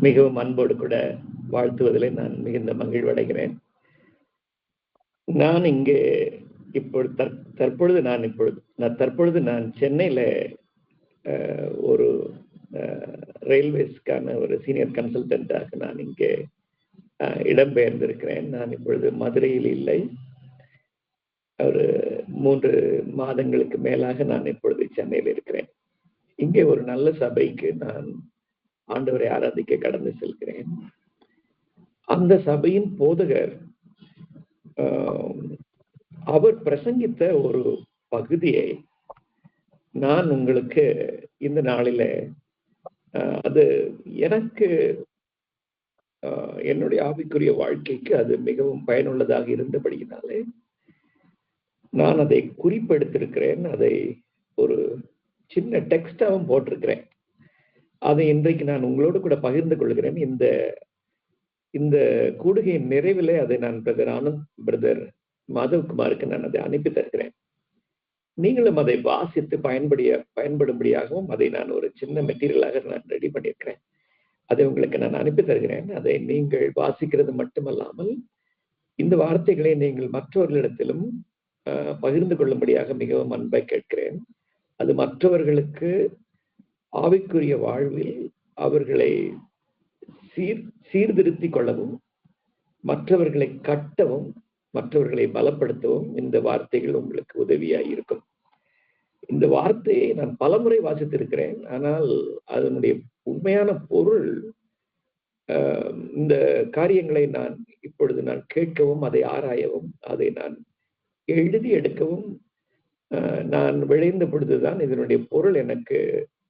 மிகவும் அன்போடு கூட வாழ்த்துவதிலே நான் மிகுந்த மகிழ்வடைகிறேன். நான் இங்கே இப்பொழுது தற்பொழுது நான் சென்னையில ஒரு ரயில்வேஸ்க்கான ஒரு சீனியர் கன்சல்டன்டாக நான் இங்கே இடம்பெயர்ந்திருக்கிறேன். நான் இப்பொழுது மதுரையில் இல்லை. ஒரு 3 மாதங்களுக்கு மேலாக நான் இப்பொழுது சென்னையில் இருக்கிறேன். இங்கே ஒரு நல்ல சபைக்கு நான் ஆண்டவரை ஆராதிக்க கடந்து செல்கிறேன். அந்த சபையின் போதகர் அவர் பிரசங்கித்த ஒரு பகுதியை நான் உங்களுக்கு இந்த நாளில அது எனக்கு என்னுடைய ஆவிக்குரிய வாழ்க்கைக்கு அது மிகவும் பயனுள்ளதாக இருந்தபடியினாலே நான் அதை குறிப்பெடுத்திருக்கிறேன். அதை ஒரு சின்ன டெக்ஸ்டாவும் போட்டிருக்கிறேன். அதை இன்றைக்கு நான் உங்களோடு கூட பகிர்ந்து கொள்கிறேன். இந்த கூடுகையின் நிறைவிலே அதை நான் பிரதர் மாதவ்குமாருக்கு நான் அதை அனுப்பி தருகிறேன். நீங்களும் அதை வாசித்து பயன்படும்படியாகவும் அதை நான் ஒரு சின்ன மெட்டீரியலாக நான் ரெடி பண்ணியிருக்கிறேன். அதை உங்களுக்கு நான் அனுப்பி தருகிறேன். அதை நீங்கள் வாசிக்கிறது மட்டுமல்லாமல் இந்த வார்த்தைகளை நீங்கள் மற்றவர்களிடத்திலும் பகிர்ந்து கொள்ளும்படியாக மிகவும் அன்பை கேட்கிறேன். அது மற்றவர்களுக்கு ஆவிக்குரிய வாழ்வில் அவர்களை சீர்திருத்திக் கொள்ளவும், மற்றவர்களை கட்டவும், மற்றவர்களை பலப்படுத்தவும் இந்த வார்த்தைகள் உங்களுக்கு உதவியாய் இருக்கும். இந்த வார்த்தையை நான் பலமுறை வாசித்திருக்கிறேன். ஆனால் அதனுடைய உண்மையான பொருள், இந்த காரியங்களை இப்பொழுது நான் கேட்கவும், அதை ஆராயவும், அதை நான் எழுதி எடுக்கவும் நான் விளைந்த பொழுதுதான் இதனுடைய பொருள் எனக்கு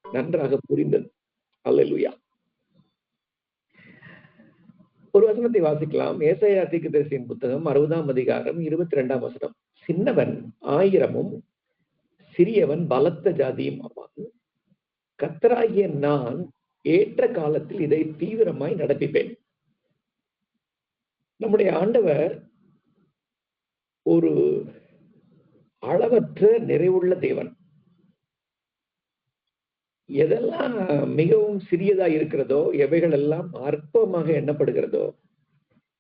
நன்றாக புரிந்தது. அல்லேலூயா. ஒரு வசனத்தை வாசிக்கலாம். ஏசாயா தீர்க்கதரிசியின் புத்தகம் 60ஆம் அதிகாரம் 22ஆம் வசனம். சின்னவன் 1000 சிறியவன் பலத்த ஜாதியும் ஆவான். கர்த்தராகிய நான் ஏற்ற காலத்தில் இதை தீவிரமாய் நடப்பிப்பேன். நம்முடைய ஆண்டவர் ஒரு அளவற்ற நிறைவுள்ள தேவன். எதெல்லாம் மிகவும் சிறியதா இருக்கிறதோ, எவைகள் எல்லாம் அற்பமாக எண்ணப்படுகிறதோ,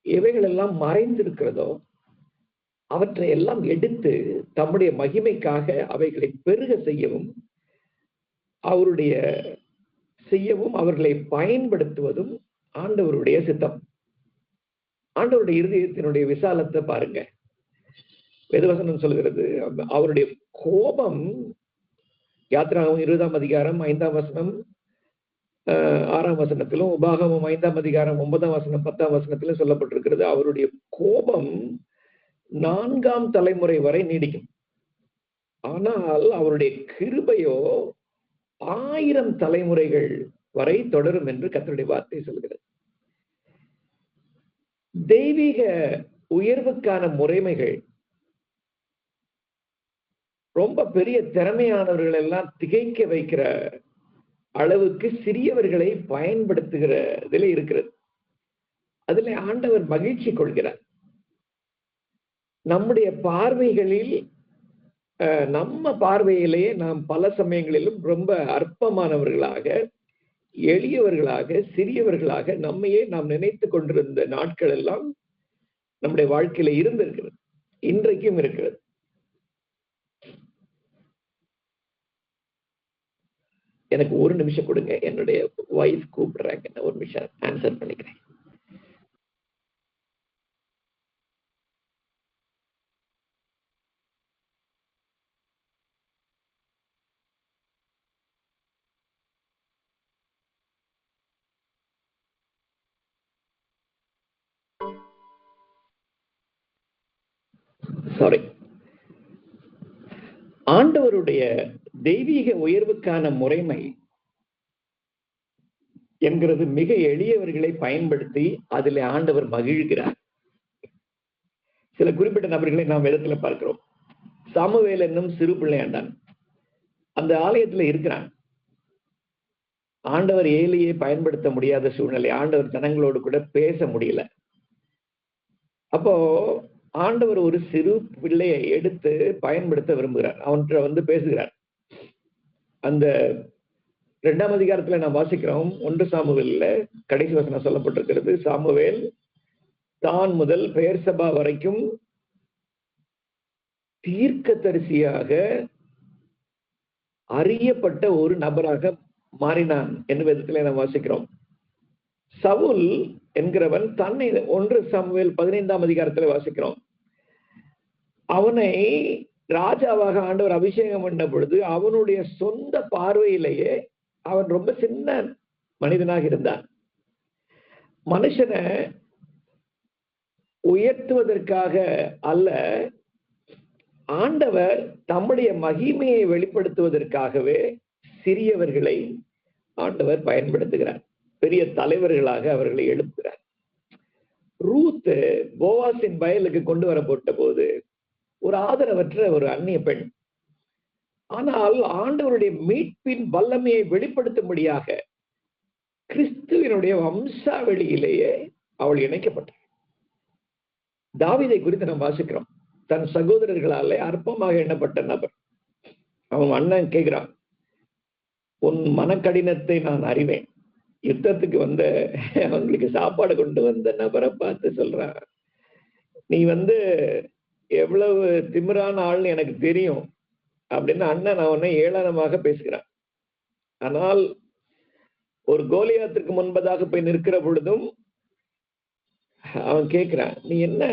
எவைகள் எல்லாம் மறைந்திருக்கிறதோ, அவற்றை எல்லாம் எடுத்து தம்முடைய மகிமைக்காக அவைகளை பெருக செய்யவும் அவர்களை பயன்படுத்துவதும் ஆண்டவருடைய சித்தம். ஆண்டவருடைய இருதயத்தினுடைய விசாலத்தை பாருங்க. வேதவசனம் சொல்கிறது, அவருடைய கோபம் யாத்திராகமம் 20ஆம் அதிகாரம் 5ஆம் வசனம் 6ஆம் வசனத்திலும், உபாகமம் 5ஆம் அதிகாரம் 9ஆம் வசனம் 10ஆம் வசனத்திலும் சொல்லப்பட்டிருக்கிறது. அவருடைய கோபம் 4ஆம் தலைமுறை வரை நீடிக்கும். ஆனால் அவருடைய கிருபையோ 1000 தலைமுறைகள் வரை தொடரும் என்று கர்த்தருடைய வார்த்தை சொல்கிறது. தெய்வீக உயர்வுக்கான முறைமைகள் ரொம்ப பெரிய திறமையானவர்கள் எல்லாம் திகைக்க வைக்கிற அளவுக்கு சிறியவர்களை பயன்படுத்துகிற இதில் இருக்கிறது. அதுல ஆண்டவர் மகிழ்ச்சி கொள்கிறார். நம்முடைய பார்வைகளில், நம்ம பார்வையிலேயே நாம் பல சமயங்களிலும் ரொம்ப அற்பமானவர்களாக, எளியவர்களாக, சிறியவர்களாக நம்மையே நாம் நினைத்து கொண்டிருந்த நாட்கள் எல்லாம் நம்முடைய வாழ்க்கையில இருந்திருக்கிறது, இன்றைக்கும் இருக்கிறது. எனக்கு ஒரு நிமிஷம் கொடுங்க, என்னுடைய வைஃப் கூப்பிடுறாங்க, ஒரு நிமிஷம் ஆன்சர் பண்ணிக்கிறேன். சாரி. ஆண்டவருடைய தெய்வீக உயர்வுக்கான முறைமை என்கிறது மிக எளியவர்களை பயன்படுத்தி அதில் ஆண்டவர் மகிழ்கிறார். சில குறிப்பிட்ட நபர்களை நாம் வேதத்துல பார்க்கிறோம். சாமுவேல் என்னும் சிறு பிள்ளையாண்டான் அந்த ஆலயத்துல இருக்கிறான். ஆண்டவர் ஏலியை பயன்படுத்த முடியாத சூழ்நிலை, ஆண்டவர் ஜனங்களோடு கூட பேச முடியல. அப்போ ஆண்டவர் ஒரு சிறு பிள்ளையை எடுத்து பயன்படுத்த விரும்புகிறார். அவன்கிட்ட பேசுகிறார். அந்த 2ஆம் அதிகாரத்துல நான் வாசிக்கிறோம், 1 சாமுவேல்ல கடைசி வசனம் சொல்லப்பட்டிருக்கிறது. சாமுவேல் தான் முதல் பெயர்சபா வரைக்கும் தீர்க்கதரிசியாக அறியப்பட்ட ஒரு நபராக மாறினான் என்று வேதத்திலே நாம் வாசிக்கிறோம். சவுல் என்கிறவன் தன்னை 1 சாமுவேல் 15ஆம் அதிகாரத்தில் வாசிக்கிறோம். அவனை ராஜாவாக ஆண்டவர் அபிஷேகம் பண்ண பொழுது அவனுடைய சொந்த பார்வையிலேயே அவன் ரொம்ப சின்ன மனிதனாக இருந்தான். மனுஷனை உயர்த்துவதற்காக அல்ல, ஆண்டவர் தம்முடைய மகிமையை வெளிப்படுத்துவதற்காகவே சிறியவர்களை ஆண்டவர் பயன்படுத்துகிறார். பெரிய தலைவர்களாக அவர்களை எழுப்புகிறார். ரூத் போவாசின் வயலுக்கு கொண்டு வரப்பட்ட போது ஒரு ஆதரவற்ற ஒரு அந்நிய பெண். ஆனால் ஆண்டவருடைய மீட்பின் வல்லமையை வெளிப்படுத்தும்படியாக கிறிஸ்துவினுடைய வம்சாவளியிலேயே அவள் இணைக்கப்பட்டாள். தாவீதை குறித்து நாம் வாசிக்கிறோம். தன் சகோதரர்களாலே அற்பமாக எண்ணப்பட்ட நபர். அவன் அண்ணன் கேட்கிறான், உன் மனக்கடினத்தை நான் அறிவேன். யுத்தத்துக்கு வந்த அவங்களுக்கு சாப்பாடு கொண்டு வந்த நபரை பார்த்து சொல்றான், நீ எவ்வளவு திமிரான ஆள்னு எனக்கு தெரியும் அப்படின்னு அண்ணன் அவனை ஏளனமாக பேசுகிறான். ஆனால் ஒரு கோலியாத்திற்கு முன்பதாக போய் நிற்கிற பொழுதும் அவன் கேட்கிறான், நீ என்ன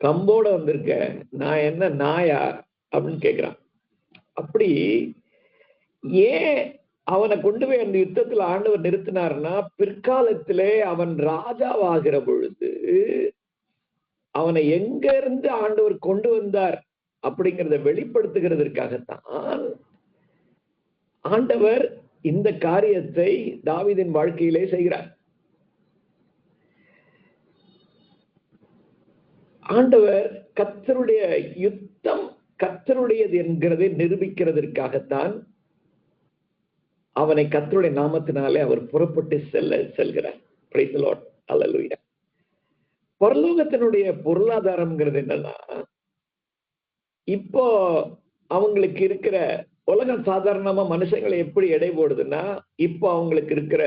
கம்போட வந்திருக்க, நான் என்ன நாயா அப்படின்னு கேட்கிறான். அப்படி ஏன் அவனை கொண்டு போய் அந்த யுத்தத்துல ஆண்டவர் நிறுத்தினார்னா, பிற்காலத்திலே அவன் ராஜாவாகிற பொழுது அவனை எங்க இருந்து ஆண்டவர் கொண்டு வந்தார் அப்படிங்கிறத வெளிப்படுத்துகிறதற்காகத்தான் ஆண்டவர் இந்த காரியத்தை தாவீதின் வாழ்க்கையிலே செய்கிறார். ஆண்டவர் கர்த்தருடைய யுத்தம் கர்த்தருடையது என்கிறதை நிரூபிக்கிறதற்காகத்தான் அவனை கர்த்தருடைய நாமத்தினாலே அவர் புறப்பட்டு செல்கிறார். பிரைஸ் தி லார்ட், ஹல்லேலூயா. பரலோகத்தினுடைய பொருளாதாரம்ங்கிறது என்னன்னா, இப்போ அவங்களுக்கு இருக்கிற உலகம் சாதாரணமா மனுஷங்களை எப்படி எடை போடுதுன்னா, இப்போ அவங்களுக்கு இருக்கிற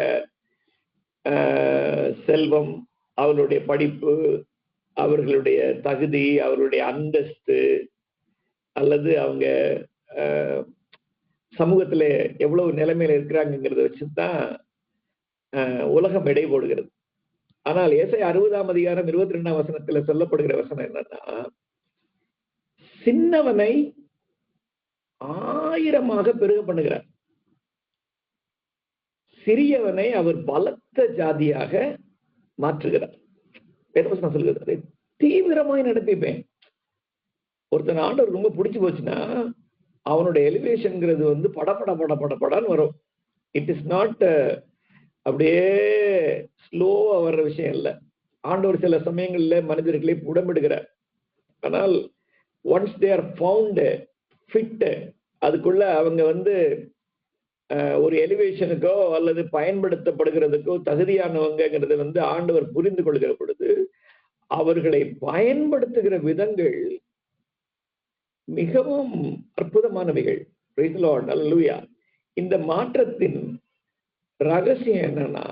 செல்வம், அவர்களுடைய படிப்பு, அவர்களுடைய தகுதி, அவர்களுடைய அந்தஸ்து, அல்லது அவங்க சமூகத்துல எவ்வளவு நிலைமையில இருக்கிறாங்கிறத வச்சுதான் உலகம் எடை போடுகிறது. ஆனால் ஏசாயா 60ஆம் அதிகாரம் 22ஆம் வசனத்துல சொல்லப்படுகிற வசனம் என்னன்னா, சின்னவனை 1000 பெருக பண்ணுகிறார், சிறியவனை அவர் பலத்த ஜாதியாக மாற்றுகிறார். வேதவசனம் சொல்கிறது, தீவிரமாய் நடப்பிப்பேன். ஒருத்தன் ஆண்டவர் ரொம்ப பிடிச்சு போச்சுன்னா அவனுடைய எலிவேஷன்ங்கிறது படப்பட படப்படன்னு வரும். இட் இஸ் நாட் அப்படியே ஸ்லோவா வர்ற விஷயம் இல்லை. ஆண்டவர் சில சமயங்கள்ல மனிதர்களை உடம்பிடுகிறார். ஆனால் once they are found fit, அதுக்குள்ள அவங்க ஒரு எலிவேஷனுக்கோ அல்லது பயன்படுத்தப்படுகிறதுக்கோ தகுதியானவங்கிறது ஆண்டவர் புரிந்து கொள்கிற பொழுது அவர்களை பயன்படுத்துகிற விதங்கள் மிகவும் அற்புதமானவைகள். பிரைஸ் தி லார்ட், ஹல்லேலூயா. இந்த மாற்றத்தின் ரகசியம் என்னன்னா,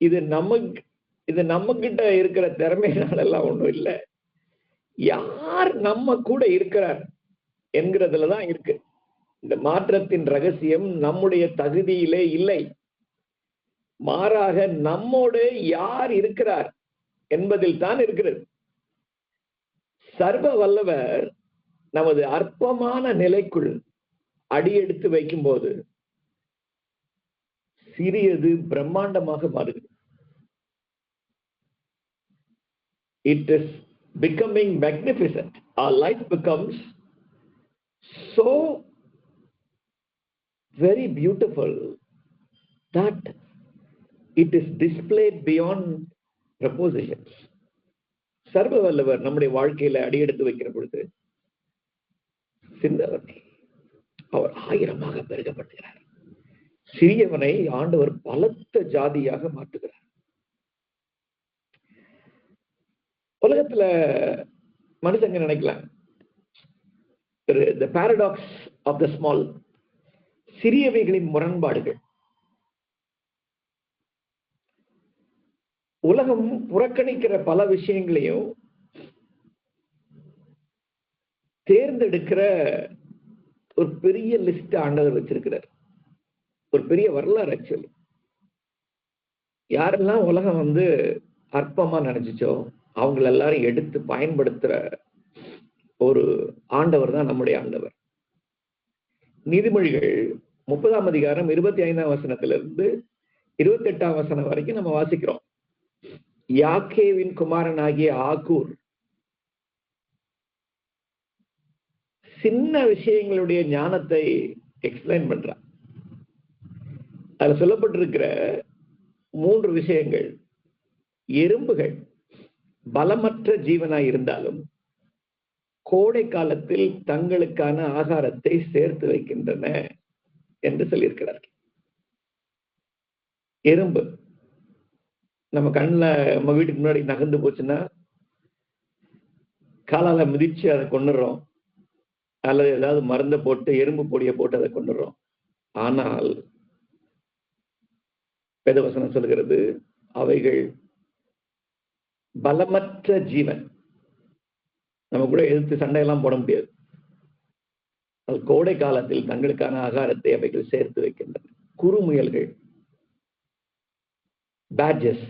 இது நம்ம கிட்ட இருக்கிற திறமையினால எல்லாம் ஒண்ணும் இல்லை, யார் நம்ம கூட இருக்கிறார் என்கிறதுலதான் இருக்கு. இந்த மாற்றத்தின் ரகசியம் நம்முடைய தகுதியிலே இல்லை, மாறாக நம்மோடு யார் இருக்கிறார் என்பதில் தான் இருக்கிறது. சர்வ வல்லவர் நமது அற்பமான நிலைக்குள் அடியெடுத்து வைக்கும் போது சிறியது பிரம்மாண்டமாக மாறுகிறது. It is becoming magnificent. Our life becomes so very beautiful that it is displayed beyond proportions. சர்வ வல்லவர் நம்முடைய வாழ்க்கையில அடியெடுத்து வைக்கிற பொழுது சின்னவனை அவர் 1000 பெருகப்படுகிறார், சிறியவனை ஆண்டவர் பலத்த ஜாதியாக மாற்றுகிறார். உலகத்துல மனுஷங்க நினைக்கலாம், the paradox of the small, சிறியவைகளின் முரண்பாடுகள். உலகம் புறக்கணிக்கிற பல விஷயங்களையும் தேர்ந்தெடுக்கிற ஒரு பெரிய லிஸ்ட் ஆண்டவர் வச்சிருக்கிறார். ஒரு பெரிய வரலாறு. ஆக்சுவலி யாரெல்லாம் உலகம் அற்பமா நினைச்சிச்சோ அவங்கள எல்லாரும் எடுத்து பயன்படுத்துற ஒரு ஆண்டவர் தான் நம்முடைய ஆண்டவர். நீதிமொழிகள் 30ஆம் அதிகாரம் 25ஆம் வசனத்திலிருந்து 28ஆம் வசனம் வரைக்கும் நம்ம வாசிக்கிறோம். யாக்கேவின் குமாரனாகிய ஆகூர் சின்ன விஷயங்களுடைய ஞானத்தை எக்ஸ்பிளைன் பண்றான். அதுல சொல்லப்பட்டிருக்கிற 3 விஷயங்கள். எறும்புகள் பலமற்ற ஜீவனாய் இருந்தாலும் கோடை காலத்தில் தங்களுக்கான ஆகாரத்தை சேர்த்து வைக்கின்றன என்று சொல்லியிருக்கிறார். எறும்பு நம்ம கண்ணுல நம்ம வீட்டுக்கு முன்னாடி நகர்ந்து போச்சுன்னா காலால மிதிச்சு அதை கொண்டுறோம், அல்லது ஏதாவது மருந்தை போட்டு எறும்பு பொடியை போட்டு அதை கொண்டுறோம். ஆனால் வேதவசனம் சொல்கிறது அவைகள் பலமற்ற ஜீவன். நம்ம கூட எதிர்த்து சண்டையெல்லாம் போட முடியாது. அது கோடை காலத்தில் தங்களுக்கான ஆகாரத்தை அவைகள் சேர்த்து வைக்கின்றன. குறுமுயல்கள், பேட்ஜஸ்,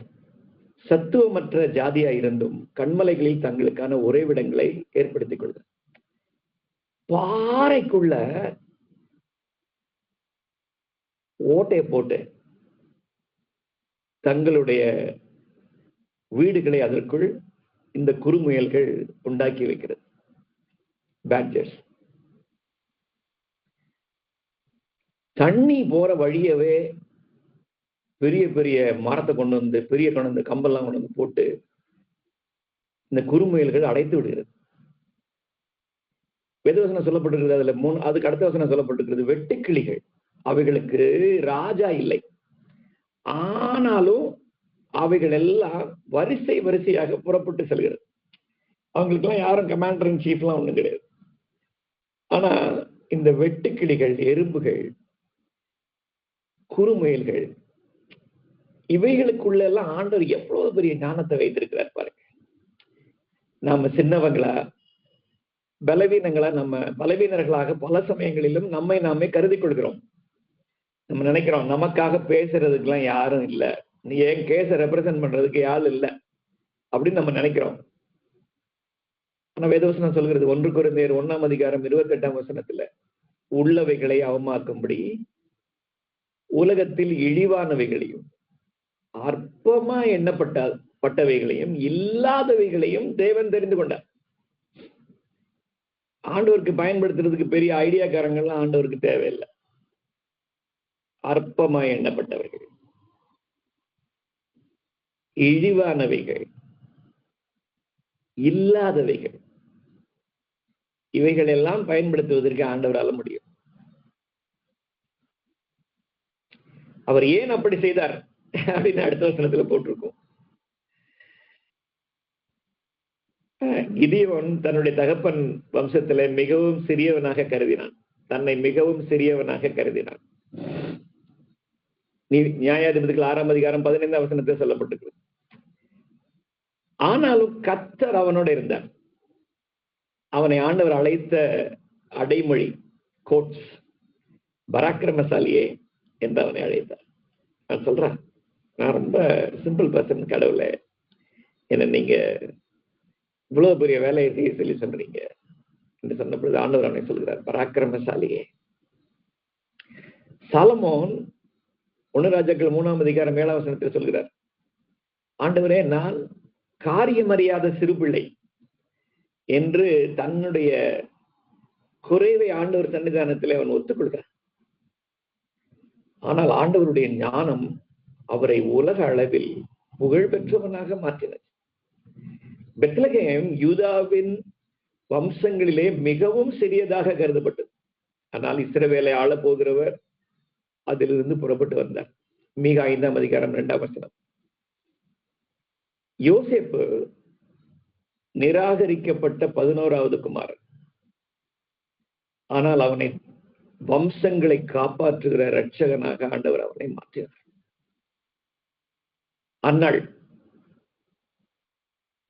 சத்துவமற்ற ஜாதியா இருந்தும் கண்மலைகளில் தங்களுக்கான உறைவிடங்களை ஏற்படுத்திக் கொள்ளுது. பாறைக்குள்ள ஓட்டையை போட்டு தங்களுடைய வீடுகளை அதற்குள் இந்த குறுமுயல்கள் உண்டாக்கி வைக்கிறது. பேட்ஜர்ஸ் தண்ணி போற வழியவே பெரிய பெரிய மரத்தை கொண்டு வந்து கம்பெல்லாம் கொண்டு வந்து போட்டு இந்த குறுமுயல்கள் அடைத்து விடுகிறது. வேதவசனம் சொல்லப்பட்டிருக்கிறது. அதுக்கு அடுத்த வசனம் சொல்லப்பட்டிருக்கிறது வெட்டுக்கிளிகள். அவைகளுக்கு ராஜா இல்லை, ஆனாலும் அவைகள் எல்லாம் வரிசை வரிசையாக புறப்பட்டு செல்கிறது. அவங்களுக்கு எல்லாம் யாரும் கமாண்டர் இன் சீஃப் எல்லாம் ஒண்ணும் கிடையாது. ஆனா இந்த வெட்டுக்கிளிகள், எறும்புகள், குறுமுயல்கள், இவைகளுக்குள்ள எல்லாம் ஆண்டவர் எவ்வளவு பெரிய ஞானத்தை வைத்திருக்கிறார் பாருங்க. நாம சின்னவங்களா பலவீனங்களா, நம்ம பலவீனர்களாக பல சமயங்களிலும் நம்மை நாமே கருதி கொள்கிறோம். நம்ம நினைக்கிறோம் நமக்காக பேசுறதுக்கெல்லாம் யாரும் இல்லை, நீ என் கேஸை ரெப்ரசென்ட் பண்றதுக்கு யாரும் இல்லை அப்படின்னு நம்ம நினைக்கிறோம். ஆனா வேதவசனம் சொல்கிறது 1 கொரிந்தியர் 1ஆம் அதிகாரம் 28ஆம் வசனத்துல உள்ளவைகளை அவமாக்கும்படி உலகத்தில் இழிவானவைகளையும் அற்பமா எண்ணப்பட்டவைகளையும் இல்லாதவைகளையும் தேவன் தெரிந்து கொண்டார். ஆண்டவருக்கு பயன்படுத்துறதுக்கு பெரிய ஐடியாக்காரங்கள்லாம் ஆண்டவருக்கு தேவையில்லை. அற்பமா எண்ணப்பட்டவைகள், இழிவானவைகள், இல்லாதவைகள், இவைகள் எல்லாம் பயன்படுத்துவதற்கு ஆண்டவரால முடியும். அவர் ஏன் அப்படி செய்தார் அப்படின்னு அடுத்த வசனத்துல போட்டிருக்கோம். கிதியோன் தன்னுடைய தகப்பன் வம்சத்திலே மிகவும் சிறியவனாக கருதினான். தன்னை மிகவும் சிறியவனாக கருதினான். நியாயாதிபதிகள் 6ஆம் அதிகாரம் 15ஆம் வசனத்தில் சொல்லப்பட்டிருக்கிறது. ஆனாலும் கர்த்தர் அவனோடு இருந்தார். அவனை ஆண்டவர் அழைத்த அடைமொழி கோட்ஸ் பராக்கிரமசாலியே என்று அவனை அழைத்தார். நான் சொல்றேன், நான் ரொம்ப சிம்பிள் பர்சன். கடவுளை என்ன நீங்க இவ்வளவு பெரிய வேலையை செய்ய சொல்லி சொல்றீங்க என்று சொன்ன பொழுது ஆண்டவர் அவனை சொல்கிறார் பராக்கிரமசாலியே. சாலமோன் 1 ராஜாக்கள் 3ஆம் அதிகாரம் 7ஆம் வசனத்தில் சொல்கிறார், ஆண்டவரே நான் காரியம் அறியாத சிறுபிள்ளை என்று தன்னுடைய குறைவை ஆண்டவர் சன்னிதானத்தில் அவன் ஒத்துக்கொள்கிறார். ஆனால் ஆண்டவருடைய ஞானம் அவரை உலக அளவில் புகழ் பெற்றவனாக மாற்றினது. பெத்லகேம் யூதாவின் வம்சங்களிலே மிகவும் சிறியதாக கருதப்பட்டது. ஆனால் இஸ்ரவேலை ஆள போகிறவர் அதிலிருந்து புறப்பட்டு வந்தார். மீகா 5ஆம் அதிகாரம் 2ஆம் வசனம். யோசேப்பு நிராகரிக்கப்பட்ட 11வது குமாரன். ஆனால் அவனை வம்சங்களை காப்பாற்றுகிற இரட்சகனாக ஆண்டவர் அவனை மாற்றினார். அன்னாள்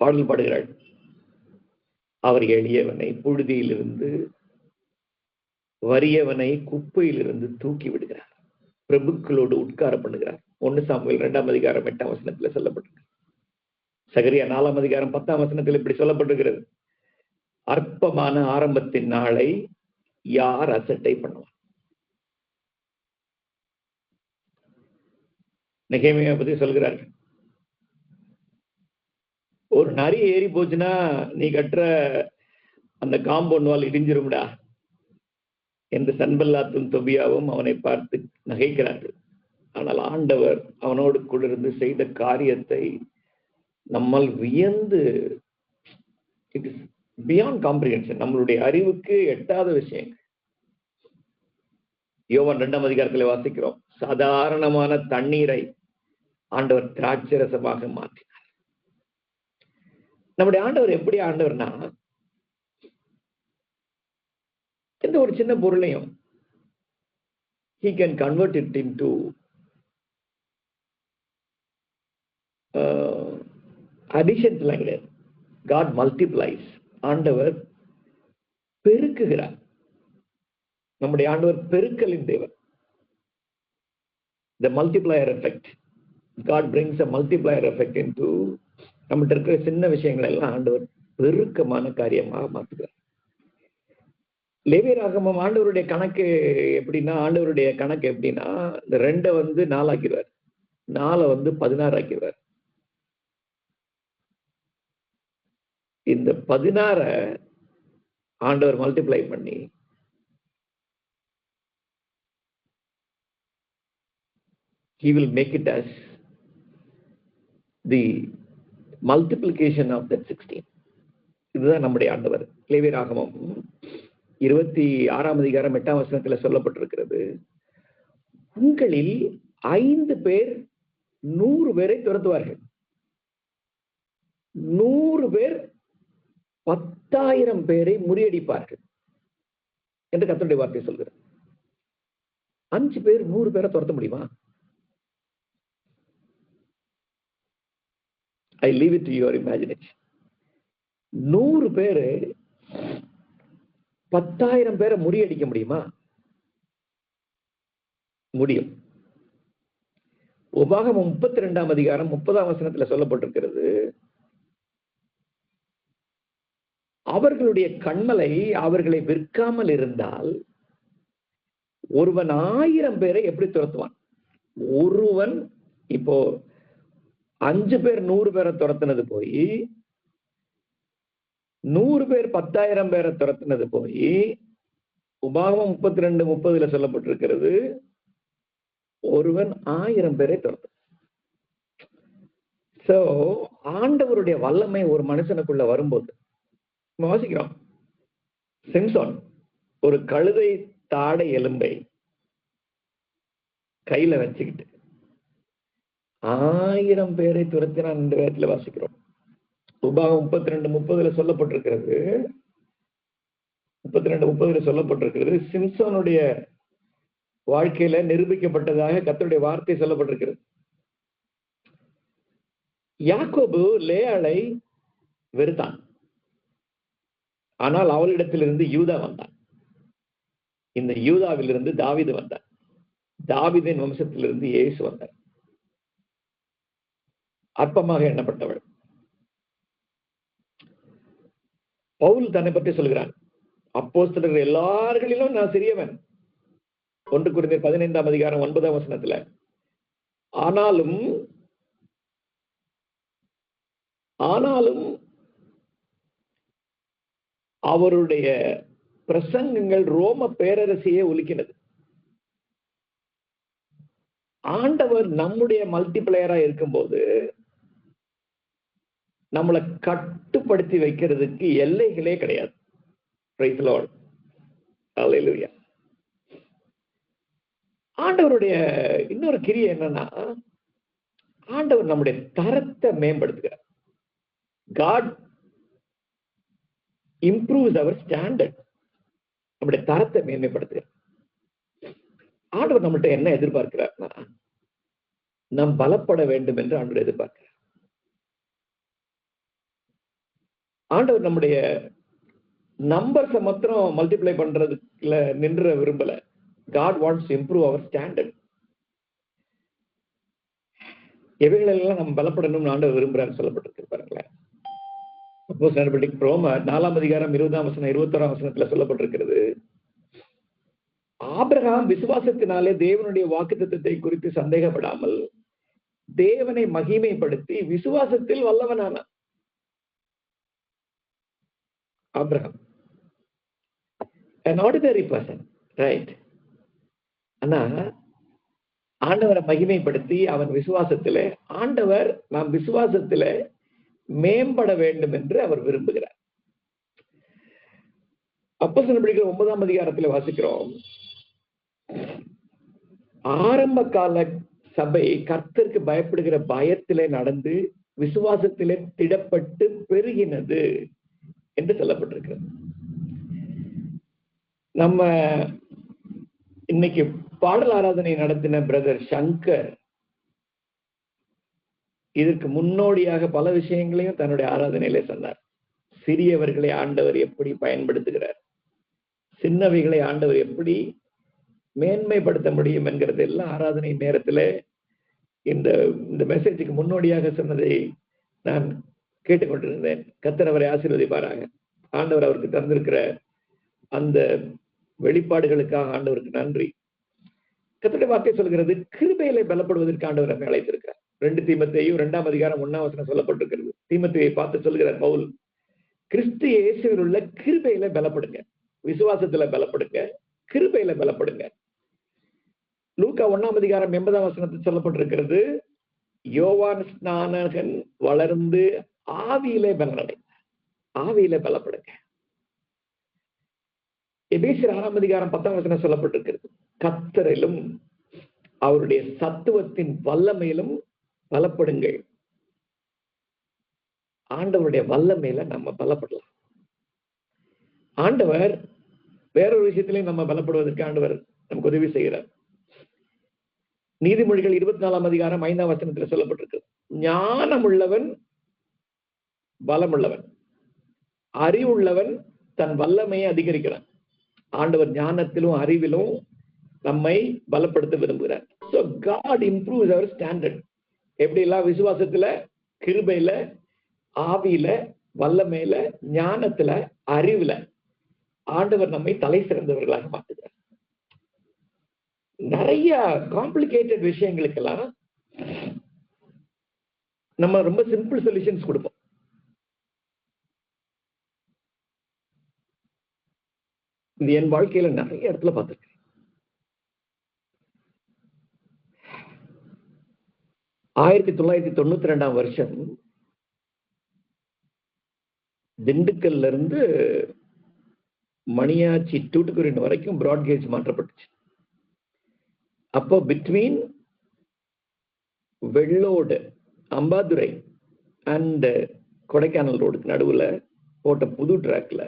பாடல் பாடுகிறாள், அவர் எளியவனை புழுதியிலிருந்து வறியவனை குப்பையிலிருந்து தூக்கி விடுகிறார், பிரபுக்களோடு உட்கார பண்ணுகிறார். 1 சாமுவேல் 2ஆம் அதிகாரம் 8ஆம் வசனத்துல சொல்லப்பட்டிருக்கு. சகரியா 4ஆம் அதிகாரம் 10ஆம் வசனத்தில் இப்படி சொல்லப்பட்டிருக்கிறது, அற்பமான ஆரம்பத்தின் நாளை யார் அசட்டை பண்ணுவார்? நெகேமியா பத்தி சொல்கிறார்கள், ஒரு நரி ஏறி போச்சுன்னா நீ கட்டுற அந்த காம்பவுண்ட் வால் இடிஞ்சிரும்டா என்று சன்பல்லாத்தும் தொபியாவும் அவனை பார்த்து நகைக்கிறார்கள். ஆனால் ஆண்டவர் அவனோடு கூட இருந்து செய்த காரியத்தை நம்மால் வியந்து, இட் இஸ் பியாண்ட் காம்ப்ரிஹென்ஷன், நம்மளுடைய அறிவுக்கு எட்டாத விஷயங்கள். யோவான் 2ஆம் அதிகாரத்தில் வாசிக்கிறோம், சாதாரணமான தண்ணீரை ஆண்டவர் திராட்சரசமாக மாற்றினார். நம்முடைய ஆண்டவர் எப்படி ஆண்டவர்னா, எந்த ஒரு சின்ன பொருளையும் he can convert it into additions எல்லாம் கிடையாது. God multiplies. ஆண்டவர் பெருக்குகிறார். நம்முடைய ஆண்டவர் பெருக்கலின் தேவன். The multiplier effect. God brings a multiplier effect into நம்மகிட்ட இருக்கிற சின்ன விஷயங்கள் எல்லாம் ஆண்டவர் பெருக்கமான காரியமாக மாற்றுகிறார். லேவியராகமம் ஆண்டவருடைய கணக்கு எப்படின்னா, இந்த 2 4 ஆக்கிடுவார், 4 16 ஆக்கிடுவார். இந்த 16 ஆண்டவர் மல்டிப்ளை பண்ணி he will make it as the multiplication of that 16. இதுதான் நம்முடைய ஆண்டவர். லேவியராகமம் 26ஆம் அதிகாரம் 8ஆம் வசனத்துல சொல்லப்பட்டிருக்கிறது, உங்களில் 5 பேர் 100 பேரை துரத்துவார்கள், 100 பேர் 10,000 பேரை முறியடிப்பார்கள் என்று கர்த்தருடைய வார்த்தை சொல்கிறார். 5 பேர் 100 பேரை துரத்த முடியுமா? I leave it to your imagination. 100 பேரு 10,000 பேரை முறியடிக்க முடியுமா? முடியும். உபாகமம் 32ஆம் அதிகாரம் 30ஆம் வசனத்துல சொல்லப்பட்டிருக்கிறது, அவர்களுடைய கண்மலை அவர்களை விற்காமல் இருந்தால் ஒருவன் 1000 பேரை எப்படி துரத்துவான்? ஒருவன் இப்போ 5 பேர் 100 பேரை துரத்துனது போய், 100 பேர் 10,000 பேரை துரத்துனது போய், உபாகமம் 32:30 சொல்லப்பட்டிருக்கிறது, ஒருவன் 1000 பேரை துரத்து. சோ ஆண்டவருடைய வல்லமை ஒரு மனுஷனுக்குள்ள வரும்போது, வாசிக்கிறோம், சிம்சோன் ஒரு கழுதை தாடை எலும்பை கையில வச்சுக்கிட்டு 1000 பேரை துரத்தினான் என்ற வேதத்துல வாசிக்கிறோம். உபாகம் 32:30 சொல்லப்பட்டிருக்கிறது, 32:30 சொல்லப்பட்டிருக்கிறது, சிம்சோனுடைய வாழ்க்கையில நிரூபிக்கப்பட்டதாக கர்த்தருடைய வார்த்தை சொல்லப்பட்டிருக்கிறது. யாக்கோபு லேயாளை வெறுத்தான், ஆனால் அவளிடத்திலிருந்து யூதா வந்தான். இந்த யூதாவிலிருந்து தாவீது வந்தார், தாவீதின் வம்சத்திலிருந்து இயேசு வந்தார். அற்பமாக எண்ணப்பட்டவள். பவுல் தன்னை பற்றி சொல்கிறான், அப்போஸ்தலர்கள் எல்லார்களிலும் நான் சிறியவன். 1 கொரிந்தியர் 15ஆம் அதிகாரம் 9ஆம் வசனத்துல. ஆனாலும் அவருடைய பிரசங்கங்கள் ரோம பேரரசையே ஒலிக்கினது. ஆண்டவர் நம்முடைய மல்டிபிளேயரா இருக்கும்போது நம்மளை கட்டுப்படுத்தி வைக்கிறதுக்கு எல்லைகளே கிடையாது. Praise the Lord. Hallelujah. ஆண்டவருடைய இன்னொரு கிரியை என்னன்னா, ஆண்டவர் நம்முடைய தரத்தை மேம்படுத்துகிறார். God improves our standard. நம்முடைய தரத்தை மேம்படுத்துகிறார். ஆண்டவர் நம்மள்ட்ட என்ன எதிர்பார்க்கிறார்னா, நாம் பலப்பட வேண்டும் என்று ஆண்டவர் எதிர்பார்க்கிறார். ஆண்டவர் நம்முடைய நம்பர்ஸை மாத்திரம் மல்டிப்ளை பண்றதுல நின்ற விரும்பல. God wants to improve our standard. எவைகளெல்லாம் நம்ம பலப்படணும்னு ஆண்டவர் விரும்புறான்னு சொல்லப்பட்டிருக்கு பாருங்களேன். ரோமர் 4 அதிகாரம் 20 வசனம் 21 வசனத்துல சொல்லப்பட்டிருக்கிறது. ஆபிரகாம் விசுவாசத்தினாலே தேவனுடைய வாக்குத்தத்தத்தை குறித்து சந்தேகப்படாமல் தேவனை மகிமைப்படுத்தி விசுவாசத்தில் வல்லவனானான். Abraham an ordinary person, right? ஆனா ஆண்டவரை மகிமைப்படுத்தி அவன் விசுவாசத்திலே, ஆண்டவர் நாம் விசுவாசத்திலே மேம்பட வேண்டும் என்று அவர் விரும்புகிறார். அப்போஸ்தலர் 9 அதிகாரத்தில் வாசிக்கிறோம், ஆரம்ப கால சபை கர்த்தருக்கு பயப்படுகிற பயத்திலே நடந்து விசுவாசத்திலே திடப்பட்டு பெருகினது என்று சொல்லப்பட்டிருக்கிறது. நம்ம இன்னைக்கு பாடல் ஆராதனை நடத்தின பிரதர் சங்கர் இதற்கு முன்னோடியாக பல விஷயங்களையும் தன்னுடைய ஆராதனையிலே சொன்னார். சிறியவர்களை ஆண்டவர் எப்படி பயன்படுத்துகிறார், சின்னவைகளை ஆண்டவர் எப்படி மேன்மைப்படுத்த முடியும் என்கிறது எல்லாம் ஆராதனை நேரத்துல இந்த மெசேஜுக்கு முன்னோடியாக சொன்னதை நான் கேட்டுக்கொண்டிருந்தேன். கர்த்தர் அவரை ஆசீர்வதிப்பாராக. ஆண்டவர் அவருக்கு தந்திருக்கிற அந்த வெளிப்பாடுகளுக்காக ஆண்டவருக்கு நன்றி. கர்த்தருடைய வார்த்தை சொல்கிறது, கிருபையிலே பலப்படுவதற்கு ஆண்டவர் நம்மை அழைத்திருக்கிறார். 2 தீமோத்தேயு 2 அதிகாரம் 1 வசனம் சொல்லப்பட்டிருக்கிறது. தீமோத்தேயுவை பார்த்து சொல்கிறார் பவுல், கிறிஸ்து இயேசுவில் உள்ள கிருபையில பலப்படுங்க, விசுவாசத்துல பலப்படுங்க, கிருபையில பலப்படுங்க. லூக்கா 1 அதிகாரம் 80 வசனத்தில் சொல்லப்பட்டிருக்கிறது, யோவான் ஸ்நானகன் வளர்ந்து ஆவியிலே பலனடைந்தார். ஆவியிலே பலப்படுங்க. எபேசியர் 6 அதிகாரம் 10 வசனம் சொல்லப்பட்டிருக்கிறது, கர்த்தரிலும் அவருடைய சத்துவத்தின் வல்லமையிலும் பலப்படுங்கள். ஆண்டவருடைய வல்லமையில நம்ம பலப்படலாம். ஆண்டவர் வேறொரு விஷயத்திலையும் நம்ம பலப்படுவதற்கு ஆண்டவர் நமக்கு உதவி செய்கிறார். நீதிமொழிகள் 24 அதிகாரம் 5 வசனத்தில் சொல்லப்பட்டிருக்கிறது, ஞானம் உள்ளவன் பலமுள்ளவன், அறிவுள்ளவன் தன் வல்லமையை அதிகரிக்கிறான். ஆண்டவர் ஞானத்திலும் அறிவிலும் நம்மை பலப்படுத்த விரும்புகிறார். So God improves our standard. எப்படிலாம் விசுவாசத்துல, கிருபையில, ஆவியில, வல்லமையில, ஞானத்துல, அறிவுல ஆண்டவர் நம்மை தலை சிறந்தவர்களாக மாற்றுகிறார். நிறைய காம்ப்ளிகேட்டட் விஷயங்களுக்கெல்லாம் நம்ம ரொம்ப சிம்பிள் சொல்யூஷன்ஸ் கொடுப்போம். இது என் வாழ்க்கையில நிறைய இடத்துல பார்த்திருக்கேன். ஆயிரத்தி 1992 வருஷம் திண்டுக்கல்ல இருந்து மணியாச்சி டூட்டுக்குரின் வரைக்கும் பிராட்கேஜ் மாற்றப்பட்டுச்சு. அப்போ பிட்வீன் வெள்ளோடு, அம்பாதுரை அண்ட் கொடைக்கானல் ரோடுக்கு நடுவுல போட்ட புது டிராக்ல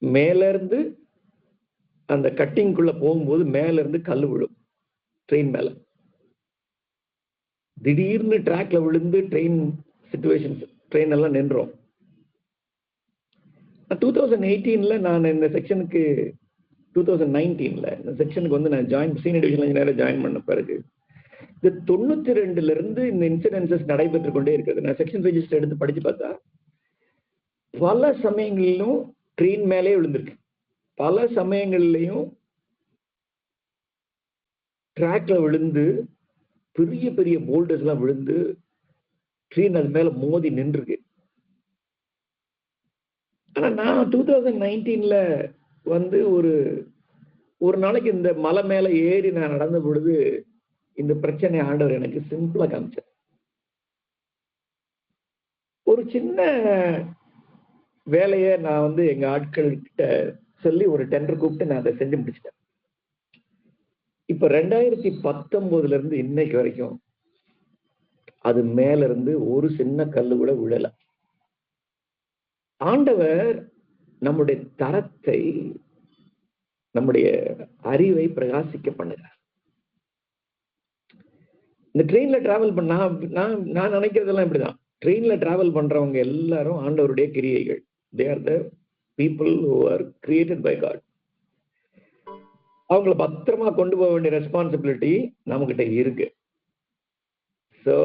மேல இருந்து அந்த கட்டிங்குள்ள போகும்போது மேல இருந்து கல் விழும் ட்ரெயின் மேல. திடீர்னு டிராக்ல விழுந்து ட்ரெயின் எல்லாம் நின்றோம். 2018 நான் இந்த செக்ஷனுக்கு 2019 இந்த செக்ஷனுக்கு வந்து நான் சீனியர் டிவிஷன் இன்ஜினியரா ஜாயின் பண்ண பிறகு இந்த 92 இருந்து இந்த இன்சிடென்சஸ் நடைபெற்று கொண்டே இருக்கிறது. நான் செக்ஷன் ரெஜிஸ்டர் எடுத்து படிச்சு பார்த்தா பல சமயங்களிலும் ட்ரெயின் மேலே விழுந்திருக்கு, பல சமயங்கள்லையும் டிராக்ல விழுந்து பெரிய பெரிய போல்டர்ஸ் எல்லாம் விழுந்து ட்ரெயின் அது மேல மோதி நின்றுருக்கு. ஆனா நான் 2019 வந்து ஒரு நாளைக்கு இந்த மலை மேல ஏறி நான் நடந்த பொழுது இந்த பிரச்சனை ஆண்டவர் எனக்கு சிம்பிளா காமிச்சார். ஒரு சின்ன வேலையை நான் வந்து எங்க ஆட்கள் கிட்ட சொல்லி ஒரு டெண்டர் கூப்பிட்டு நான் அதை செஞ்சு முடிச்சிட்டேன். இப்ப 2019 இருந்து இன்னைக்கு வரைக்கும் அது மேல இருந்து ஒரு சின்ன கல்லு கூட விழல. ஆண்டவர் நம்முடைய தரத்தை நம்முடைய அறிவை பிரகாசிக்க பண்ணுகிறார். இந்த ட்ரெயின்ல டிராவல் பண்ணா நான் நினைக்கிறதெல்லாம் இப்படிதான். ட்ரெயின்ல டிராவல் பண்றவங்க எல்லாரும் ஆண்டவருடைய கிரியைகள். They are the people who are created by God. அவங்களை பத்திரமா கொண்டு போக வேண்டிய ரெஸ்பான்சிபிலிட்டி நம்ம கிட்ட இருக்கு. சோ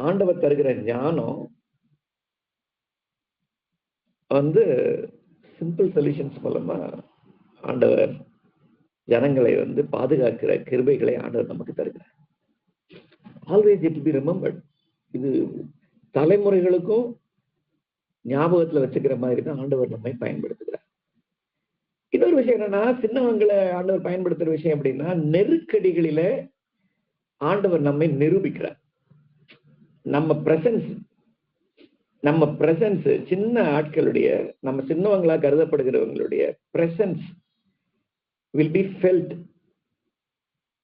ஆண்டவர் தருகிற ஞானம் வந்து சிம்பிள் சொல்யூஷன்ஸ் மூலமா ஆண்டவர் ஜனங்களை வந்து பாதுகாக்கிற கிருபைகளை ஆண்டவர் நமக்கு தருகிறார். Always it be remembered. இது தலைமுறைகளுக்கும் ஞாபகத்துல வச்சுக்கிற மாதிரி தான் ஆண்டவர் நம்மை பயன்படுத்துகிறார். இன்னொரு விஷயம் என்னன்னா, சின்னவங்களை ஆண்டவர் பயன்படுத்துற விஷயம் அப்படின்னா, நெருக்கடிகளில ஆண்டவர் நம்மை நிரூபிக்கிறார். நம்ம பிரசன்ஸ் சின்ன ஆட்களுடைய, நம்ம சின்னவங்களா கருதப்படுகிறவங்களுடைய பிரசன்ஸ் will be felt.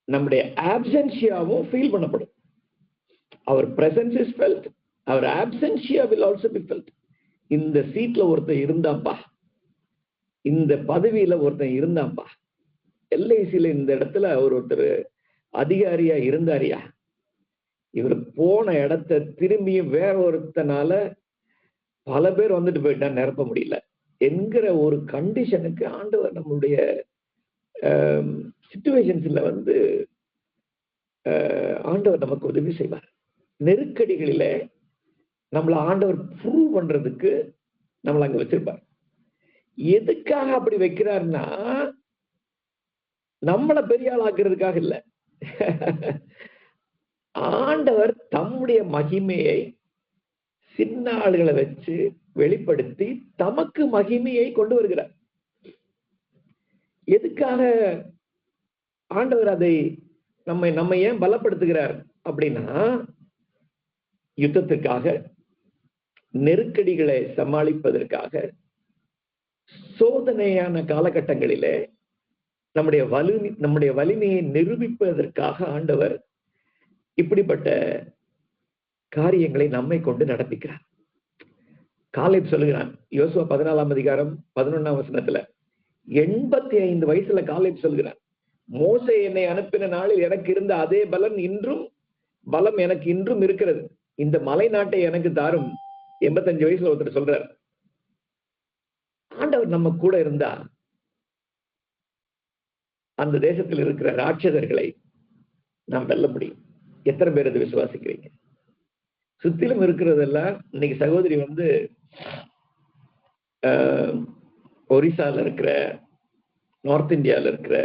நம்முடைய ஆப்சென்சியாவும் ஃபீல் பண்ணப்படும். our presence is felt, our absentia will also be felt. இந்த சீட்ல ஒருத்தன் இருந்தாப்பா, இந்த பதவியில ஒருத்தன் இருந்தாப்பா, எல்ஐசியில இந்த இடத்துல அவர் ஒருத்தர் அதிகாரியா இருந்தாரியா, இவர் போன இடத்தை திரும்பி வேற ஒருத்தனால பல பேர் வந்துட்டு போயிட்டா நிரப்ப முடியல என்கிற ஒரு கண்டிஷனுக்கு ஆண்டவர் நம்மளுடைய சிச்சுவேஷன்ஸ்ல வந்து ஆண்டவர் நமக்கு உதவி செய்வார். நெருக்கடிகளில நம்மள ஆண்டவர் ப்ரூவ் பண்றதுக்கு நம்மள அங்க வச்சிருப்பார். எதுக்காக அப்படி வைக்கிறாருன்னா, நம்மளை பெரிய ஆள் ஆக்குறதுக்காக இல்ல. ஆண்டவர் தம்முடைய மகிமையை சின்ன ஆளுகளை வச்சு வெளிப்படுத்தி தமக்கு மகிமையை கொண்டு வருகிறார். எதுக்காக ஆண்டவர் அதை நம்ம ஏன் பலப்படுத்துகிறார் அப்படின்னா, யுத்தத்திற்காக, நெருக்கடிகளை சமாளிப்பதற்காக, சோதனையான காலகட்டங்களிலே நம்முடைய வலிமையை நிரூபிப்பதற்காக ஆண்டவர் இப்படிப்பட்ட காரியங்களை நம்மை கொண்டு நடப்பிக்கிறார். காலேப் சொல்லுகிறான், யோசுவா 14ஆம் அதிகாரம் 11ஆம் வசனத்துல, 85 வயசுல காலேப் சொல்கிறான், மோசே என்னை அனுப்பின நாளில் எனக்கு இருந்த அதே பலம் எனக்கு இன்றும் இருக்கிறது, இந்த மலை நாட்டை எனக்கு தாரும். 85 வயசுல ஒருத்தர் சொல்றார். ஆண்டவர் நம்ம கூட இருந்தா அந்த தேசத்தில் இருக்கிற ராட்சதர்களை நாம் வெல்ல முடியும். எத்தனை பேர் அதை விசுவாசிக்கிறீங்க? சுத்திலும் இருக்கிறதெல்லாம் இன்னைக்கு சகோதரி வந்து ஒரிசால இருக்கிற, நார்த் இந்தியாவில் இருக்கிற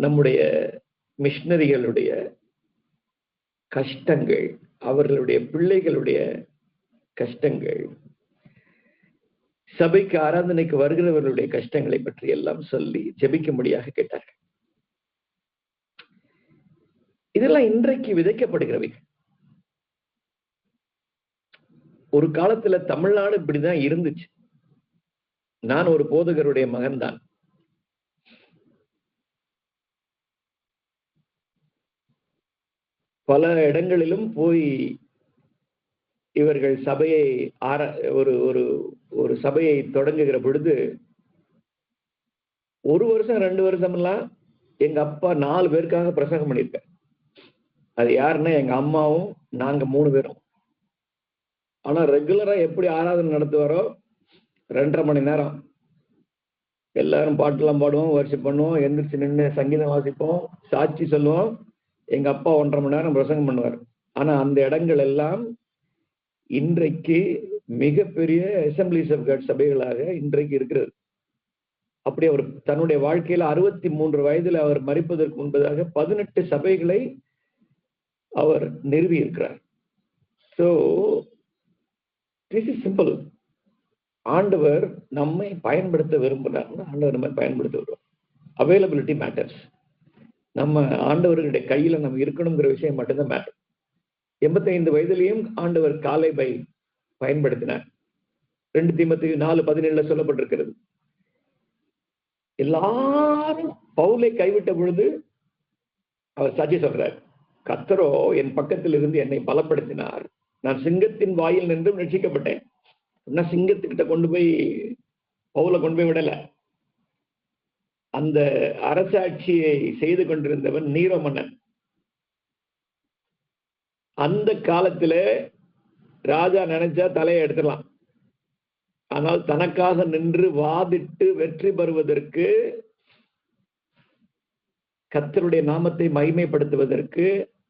நம்முடைய மிஷனரிகளுடைய கஷ்டங்கள், அவர்களுடைய பிள்ளைகளுடைய கஷ்டங்கள், சபைக்கு ஆராதனைக்கு வருகிறவர்களுடைய கஷ்டங்களை பற்றி எல்லாம் சொல்லி ஜெபிக்கும்படியாக கேட்டார்கள். இதெல்லாம் இன்றைக்கு விதைக்கப்படுகிறவை. ஒரு காலத்துல தமிழ்நாடு இப்படிதான் இருந்துச்சு. நான் ஒரு போதகருடைய மகன்தான். பல இடங்களிலும் போய் இவர்கள் சபையை ஒரு சபையை தொடங்குகிற பொழுது 1 வருஷம் 2 வருஷம் எல்லாம் எங்க அப்பா 4 பேருக்காக பிரசங்கம் பண்ணியிருக்கார். அது யாருன்னா எங்க அம்மாவும் நாங்க 3 பேரும். ஆனா ரெகுலரா எப்படி ஆராதனை நடத்துவாரோ 2.5 மணி நேரம் எல்லாரும் பாட்டுலாம் பாடுவோம், வர்ஷிப் பண்ணுவோம், எந்திரிச்சு நின்று சங்கீதம் வாசிப்போம், சாட்சி சொல்லுவோம். எங்க அப்பா 1.5 மணி நேரம் பிரசங்கம் பண்ணுவார். ஆனா அந்த இடங்கள் எல்லாம் இன்றைக்கு மிகப்பெரிய அசம்பிளிஸ் ஆஃப் காட் சபைகளாக இன்றைக்கு இருக்கிறது. அப்படி அவர் தன்னுடைய வாழ்க்கையில 63 வயதுல அவர் மரிப்பதற்கு முன்பதாக 18 சபைகளை அவர் நிறுவி இருக்கிறார். So this is simple. ஆண்டவர் நம்மை பயன்படுத்த விரும்புகிறார்னா ஆண்டவர் நம்மை பயன்படுத்த வருவார். Availability matters. நம்ம ஆண்டவர்களுடைய கையில நம்ம இருக்கணுங்கிற விஷயம் மட்டும்தான் மேட்டர். 85 வயதிலையும் ஆண்டவர் காலேபை பயன்படுத்தினார். 2 தீமோத்தேயு 4:17 சொல்லப்பட்டிருக்கிறது. எல்லாரும் பவுலை கைவிட்ட பொழுது அவர் சாட்சி சொல்றார், கர்த்தரோ என் பக்கத்தில் இருந்து என்னை பலப்படுத்தினார், நான் சிங்கத்தின் வாயில் நின்றும் ரட்சிக்கப்பட்டேன். சிங்கத்துக்கிட்ட கொண்டு போய் பவுலை கொண்டு போய் விடல. அந்த அரசாட்சியை செய்து கொண்டிருந்தவன் நீரோ மன்னன். அந்த காலத்துல ராஜா நினைச்சா தலையை எடுத்துடலாம். ஆனால் தனக்காக நின்று வாதிட்டு வெற்றி பெறுவதற்கு, கர்த்தருடைய நாமத்தை மகிமைப்படுத்துவதற்கு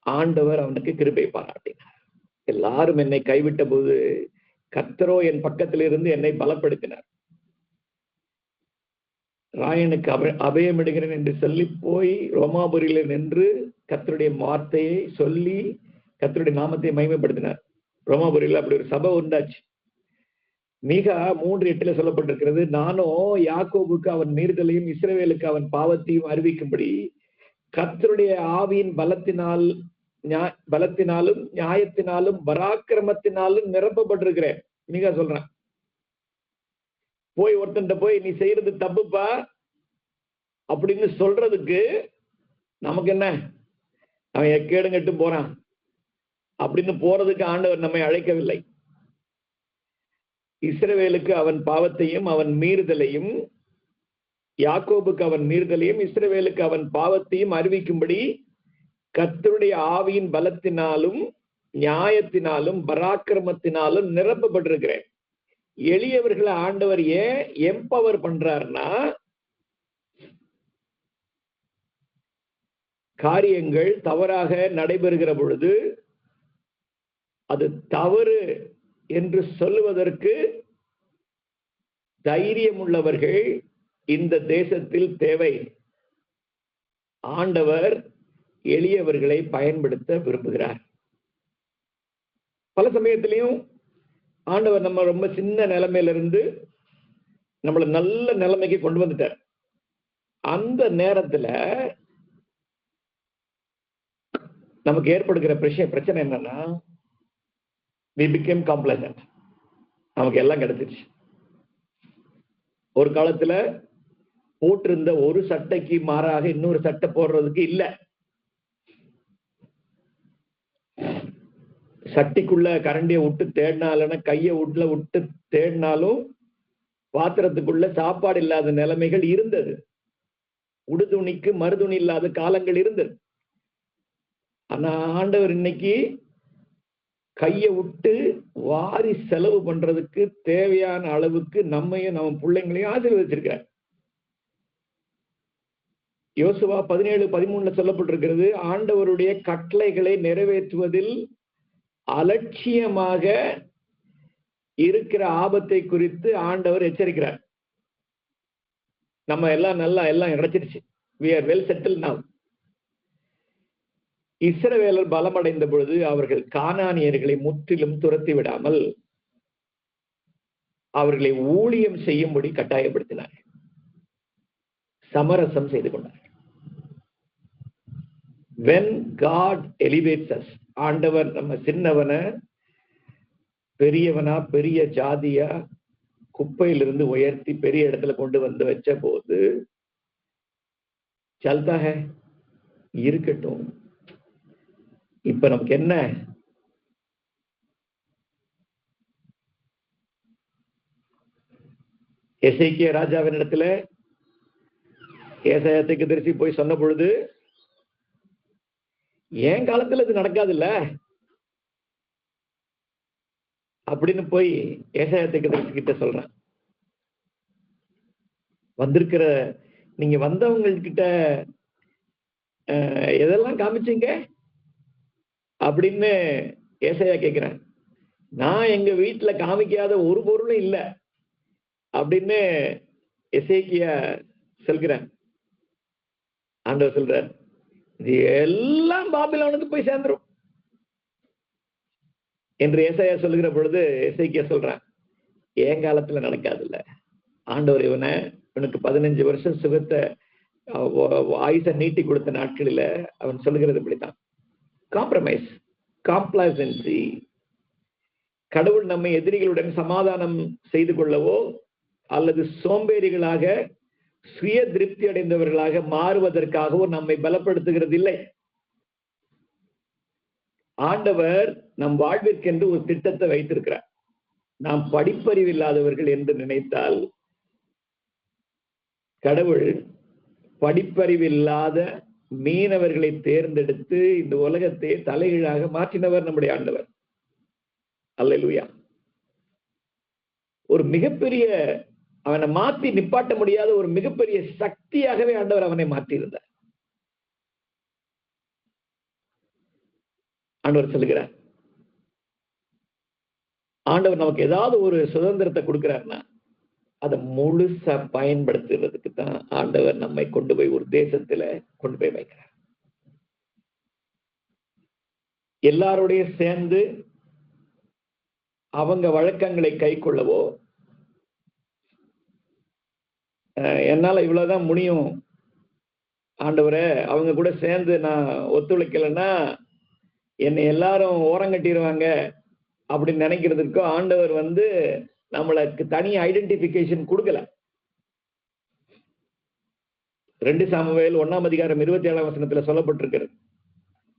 ஆண்டவர் அவனுக்கு கிருபை பாராட்டினார். எல்லாரும் என்னை கைவிட்ட போது கர்த்தரோ என் பக்கத்தில் இருந்து என்னை பலப்படுத்தினார். ராயனுக்கு அபயமிடுகிறேன் என்று சொல்லி போய் ரோமாபுரியில நின்று கர்த்தருடைய வார்த்தையை சொல்லி கர்த்தருடைய நாமத்தை மகிமைப்படுத்தினார். ரோமாபுரியில அப்படி ஒரு சபை உண்டாச்சு. மீகா 3:8 சொல்லப்பட்டிருக்கிறது, நானும் யாக்கோபுக்கு அவன் மீறுதலையும் இஸ்ரவேலுக்கு அவன் பாவத்தையும் அறிவிக்கும்படி கர்த்தருடைய ஆவியின் பலத்தினாலும் நியாயத்தினாலும் பராக்கிரமத்தினாலும் நிரப்பப்பட்டிருக்கிறேன். மீகா சொல்றான், போய் ஒருத்தன் போய் நீ செய்யறது தப்புப்பா அப்படின்னு சொல்றதுக்கு நமக்கு என்ன, அவன் எக்கேடுங்கட்டு போறான் அப்படின்னு போறதுக்கு ஆண்டவர் நம்மை அழைக்கவில்லை. இஸ்ரவேலுக்கு அவன் பாவத்தையும் அவன் மீறுதலையும், யாக்கோபுக்கு அவன் மீறுதலையும் இஸ்ரவேலுக்கு அவன் பாவத்தையும் அறிவிக்கும்படி கர்த்தருடைய ஆவியின் பலத்தினாலும் நியாயத்தினாலும் பராக்கிரமத்தினாலும் நிரப்பப்பட்டிருக்கிறேன். எளியவர்களை ஆண்டவர் ஏன் எம்பவர் பண்றாருன்னா, காரியங்கள் தவறாக நடைபெறுகிற பொழுது அது தவறு என்று சொல்லுவதற்கு தைரியம் உள்ளவர்கள் இந்த தேசத்தில் தேவை. ஆண்டவர் எளியவர்களை பயன்படுத்த விரும்புகிறார். பல சமயத்திலையும் ஆண்டவர் நம்ம ரொம்ப சின்ன நிலைமையிலிருந்து நம்மளை நல்ல நிலைமைக்கு கொண்டு வந்துட்டார். அந்த நேரத்துல நமக்கு ஏற்படுகிற பிரச்சனை என்னன்னா, we became complacent. நமக்கு எல்லாம் கிடைச்சிருச்சு. ஒரு காலத்துல போட்டிருந்த ஒரு சட்டைக்கு மாறாக இன்னொரு சட்டை போடுறதுக்கு இல்ல. சட்டிக்குள்ள கரண்டிய விட்டு தேடினாலும், கைய உள்ள விட்டு தேடினாலும் பாத்திரத்துக்குள்ள சாப்பாடு இல்லாத நிலைமைகள் இருந்தது. உடுதுணிக்கு மறுதுணி இல்லாத காலங்கள் இருந்தது. ஆனா ஆண்டவர் இன்னைக்கு கைய விட்டு வாரி செலவு பண்றதுக்கு தேவையான அளவுக்கு நம்மையும் நம்ம பிள்ளைங்களையும் ஆசீர்வதிச்சிருக்கிறார். யோசுவா 17:13 சொல்லப்பட்டிருக்கிறது, ஆண்டவருடைய கட்டளைகளை நிறைவேற்றுவதில் அலட்சியமாக இருக்கிற ஆபத்தை குறித்து ஆண்டவர் எச்சரிக்கிறார். நம்ம எல்லாம் கிடைச்சிருச்சு. we are well settled now. இஸ்ரவேலர் பலமடைந்த பொழுது அவர்கள் கானானியர்களை முற்றிலும் துரத்தி விடாமல் அவர்களை ஊழியம் செய்யும்படி கட்டாயப்படுத்தினார். சமரசம் செய்து கொண்டார். when God elevates us, ஆண்டவர் நம்ம சின்னவனை பெரியவனா பெரிய ஜாதியா குப்பையிலிருந்து உயர்த்தி பெரிய இடத்துல கொண்டு வந்து வச்ச போது சல்தா ஹை, இருக்கட்டும், இப்ப நமக்கு என்ன, எசேக்கியா ராஜாவின் இடத்துல ஏசாயா தீர்க்கதரிசி போய் சொன்ன பொழுது, என் காலத்துல இது நடக்காதுல்ல அப்படின்னு போய் ஏசாயா தீர்க்கதரிசி கிட்ட சொல்றேன். வந்திருக்கிற நீங்க வந்தவங்ககிட்ட எதெல்லாம் காமிச்சீங்க அப்படின்னு ஏசாயா கேட்கிறேன். நான் எங்க வீட்டுல காமிக்காத ஒரு பொருளும் இல்ல அப்படின்னு எசேக்கியா சொல்கிறேன். ஆண்டவர் சொல்றார், இது எல்லாம் பாபிலோனுக்கு போய் சேர்ந்துரும் என்று ஏசாயா சொல்லுகிற பொழுது எசேக்கியா சொல்றான், என் காலத்துல நடக்காதுல்ல. ஆண்டவர் இவனுக்கு 15 வருஷம் சுகத்தை ஆயுச நீட்டி கொடுத்த நாட்களில அவன் சொல்லுகிறது இப்படித்தான், காம்ப்ரமைஸ், காம்ப்ளாசன்சி. கடவுள் நம்மை எதிரிகளுடன் சமாதானம் செய்து கொள்ளவோ அல்லது சோம்பேறிகளாக சுய திருப்தி அடைந்தவர்களாக மாறுவதற்காகவோ நம்மை பலப்படுத்துகிறது இல்லை. ஆண்டவர் நம் வாழ்விற்கென்று ஒரு திட்டத்தை வைத்திருக்கிறார். நாம் படிப்பறிவு இல்லாதவர்கள் என்று நினைத்தால் கடவுள் படிப்பறிவில்லாத மீனவர்களை தேர்ந்தெடுத்து இந்த உலகத்தை தலைகீழாக மாற்றினவர் நம்முடைய ஆண்டவர். அல்லேலூயா. ஒரு மிகப்பெரிய, அவனை மாற்றி நிப்பாட்ட முடியாத ஒரு மிகப்பெரிய சக்தியாகவே ஆண்டவர் அவனை மாற்றியிருந்தார். ஆண்டவர் சொல்லுகிறார், ஆண்டவர் நமக்கு ஏதாவது ஒரு சுதந்திரத்தை கொடுக்கிறார்னா அதை முழுசா பயன்படுத்துறதுக்கு தான் ஆண்டவர் நம்மை கொண்டு போய் ஒரு தேசத்துல கொண்டு போய் வைக்கிறார். எல்லாரோடைய சேர்ந்து அவங்க வழக்கங்களை கை கொள்ளவோ, என்னால இவ்வளவுதான் முடியும் ஆண்டவரே, அவங்க கூட சேர்ந்து நான் ஒத்துழைக்கலைன்னா என்னை எல்லாரும் ஓரங்கட்டிடுவாங்க அப்படின்னு நினைக்கிறதுக்கோ ஆண்டவர் நம்மளுக்கு தனி ஐடென்டிபிகேஷன் கொடுக்கல. 2 சாமுவேல் 1:27 சொல்லப்பட்டிருக்கிறது,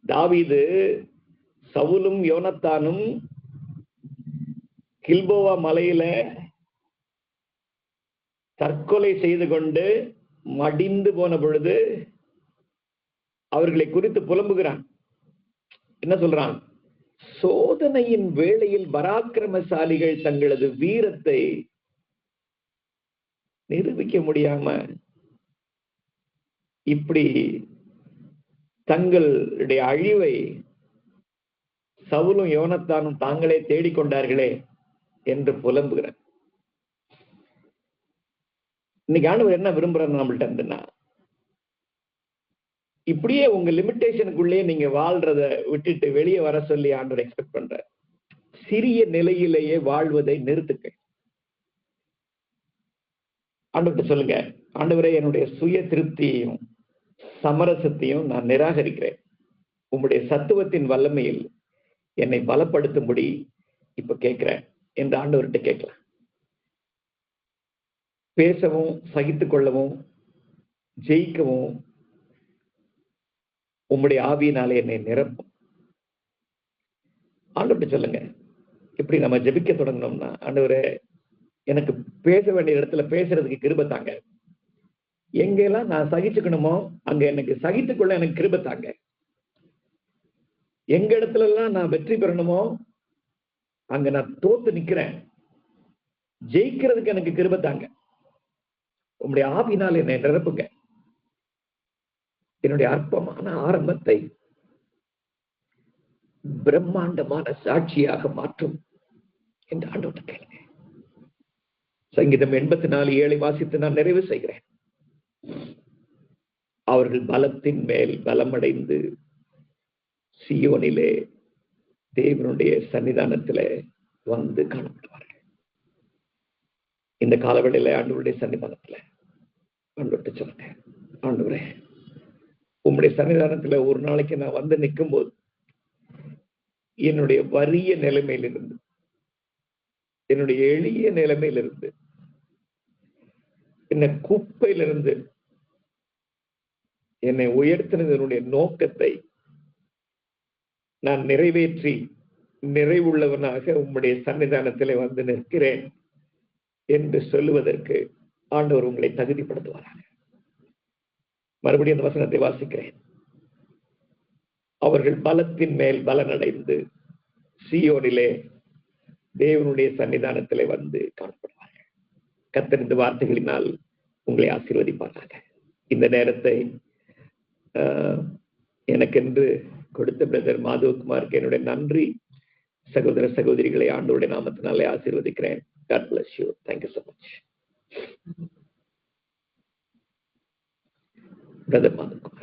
தாவீது சவுலும் யோனத்தானும் கில்போவா மலையில தற்கொலை செய்து கொண்டு மடிந்து போன பொழுது அவர்களை குறித்து புலம்புகிறான். என்ன சொல்றான்? சோதனையின் வேளையில் பராக்கிரமசாலிகள் தங்களது வீரத்தை நிரூபிக்க முடியாம இப்படி தங்களுடைய அழிவை சவுலும் யோனத்தானும் தாங்களே தேடிக்கொண்டார்களே என்று புலம்புகிறார். இன்னைக்கு ஆண்டவர் என்ன விரும்புறாரு நம்மள்ட்ட இருந்துன்னா, இப்படியே உங்க லிமிட்டேஷனுக்குள்ளே நீங்க வாழ்றத விட்டுட்டு வெளியே வர சொல்லி ஆண்டவர் எக்ஸ்பெக்ட் பண்ற. சிறிய நிலையிலேயே வாழ்வதை நிறுத்துக்க. ஆண்டவர்கிட்ட சொல்லுங்க, ஆண்டவரே, என்னுடைய சுய திருப்தியையும் சமரசத்தையும் நான் நிராகரிக்கிறேன். உம்முடைய சத்துவத்தின் வல்லமையில் என்னை பலப்படுத்தும்படி இப்ப கேட்கிறேன் என்று ஆண்டவர்கிட்ட கேட்கலாம். பேசவும் சகித்துக் கொள்ளவும் ஜெயிக்கவும் உம்முடைய ஆவியினாலே என்னை நிரப்பும். ஆண்டவர்கிட்ட சொல்லுங்க. இப்படி நம்ம ஜெபிக்க தொடங்கணும்னா, ஆண்டவரே, எனக்கு பேச வேண்டிய இடத்துல பேசுறதுக்கு கிருபை தாங்க. எங்கெல்லாம் நான் சகிச்சுக்கணுமோ அங்க எனக்கு சகித்துக்கொள்ள எனக்கு கிருபை தாங்க. எங்க இடத்துல எல்லாம் நான் வெற்றி பெறணுமோ அங்க நான் தோத்து நிக்கிறேன், ஜெயிக்கிறதுக்கு எனக்கு கிருபை தாங்க. உம்முடைய ஆவியினால் என்னை நிரப்புங்க. என்னுடைய அற்பமான ஆரம்பத்தை பிரம்மாண்டமான சாட்சியாக மாற்றும் என்று ஆண்டவர்கிட்ட கேளுங்க. சங்கீதம் 84:7 வாசித்து நான் நிறைவு செய்கிறேன். அவர்கள் பலத்தின் மேல் பலமடைந்து சீயோனிலே தேவனுடைய சன்னிதானத்திலே வந்து காணப்படுவார்கள். இந்த காலவெளியில ஆண்டவருடைய சன்னிதானத்துல ஆண்டவர்கிட்ட சொல்லுங்க, ஆண்டவரே, உம்முடைய சன்னிதானத்துல ஒரு நாளைக்கு நான் வந்து நிற்கும் போது என்னுடைய வறிய நிலைமையிலிருந்து, என்னுடைய எளிய நிலைமையிலிருந்து, என்ன குப்பையிலிருந்து என்னை உயர்த்தினதனுடைய நோக்கத்தை நான் நிறைவேற்றி நிறைவுள்ளவனாக உம்முடைய சன்னிதானத்திலே வந்து நிற்கிறேன் என்று சொல்லுவதற்கு ஆண்டவர் உங்களை தகுதிப்படுத்துவாராக. மறுபடியும் அந்த வசனத்தை வாசிக்கிறேன். அவர்கள் பலத்தின் மேல் பலனடைந்து சீயோனிலே தேவனுடைய சன்னிதானத்திலே வந்து காணப்படுவார்கள். கர்த்தர் இந்த வார்த்தைகளினால் உங்களை ஆசீர்வதிப்பாராக. இந்த நேரத்தை எனக்கென்று கொடுத்த பிரதர் மாதவகுமாருக்கு என்னுடைய நன்றி. சகோதர சகோதரிகளை ஆண்டவருடைய நாமத்தினாலே ஆசீர்வதிக்கிறேன். God bless you. Thank you so much. Brother Madhav.